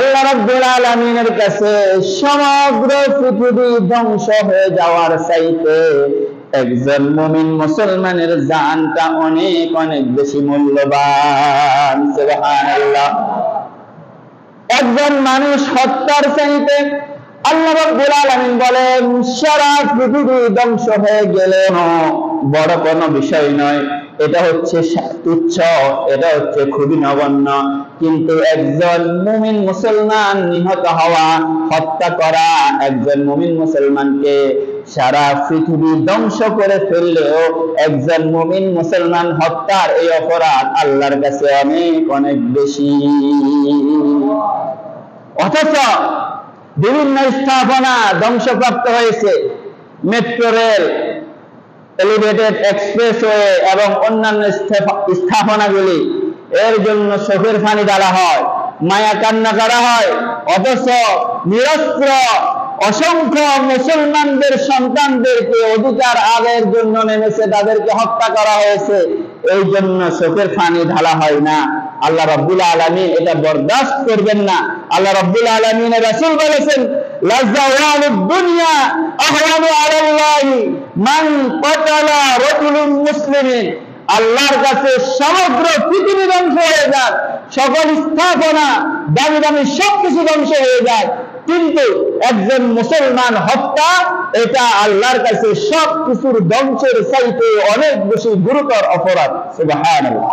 আল্লাহ রাব্বুল আলামিনের কাছে সমগ্র পৃথিবী ধ্বংস হয়ে যাওয়ার চাইতে একজন মুমিন মুসলমানের জানটা অনেক অনেক বেশি মূল্যবান। সুবহানাল্লাহ। একজন মানুষ হত্যার চাইতে আল্লাহ রাব্বুল আলামিন বলেন সারা পৃথিবী ধ্বংস হয়ে গেলেও বড় কোনো বিষয় নয়, এটা হচ্ছে তুচ্ছ, এটা হচ্ছে খুবই নগণ্য। কিন্তু একজন মুমিন মুসলমান নিহত হওয়া, হত্যা করা, একজন মুমিন মুসলমানকে সারা পৃথিবী ধ্বংস করে ফেললেও একজন মুমিন মুসলমান হত্যার এই অপরাধ আল্লাহর কাছে অনেক অনেক বেশি। অথচ বিভিন্ন স্থাপনা ধ্বংসপ্রাপ্ত হয়েছে, মেট্রো রেল, এলিভেটেড এক্সপ্রেসওয়ে এবং অন্যান্য স্থাপনাগুলি, এর জন্য চোখের পানি ঢালা হয়, মায়া কান্না করা হয়। অথচ নিরস্ত্র অসংখ্য মুসলমানদের সন্তানদেরকে অধিকার আদায়ের জন্য নেমেছে, তাদেরকে হত্যা করা হয়েছে, এই জন্য চোখের পানি ঢালা হয় না। আল্লাহ রাব্বুল আলামিন এটা বরদাস্ত করবেন না। আল্লাহ রাব্বুল আলামিনের রাসূল বলেছেন লাযাওয়ালুদ দুনিয়া আহওয়ানু আলাল্লাহি মান ক্বাতালা রাজুলুন মুসলিমিন। আল্লাহর কাছে সমগ্র পৃথিবী ধ্বংস হয়ে যায়, সকল স্থাপনা দামি দামি সবকিছু ধ্বংস হয়ে যায়, কিন্তু একজন মুসলমান হত্যা, এটা আল্লাহর কাছে সবকিছুর ধ্বংসের চাইতে অনেক বেশি গুরুতর অপরাধ। সুবহানাল্লাহ।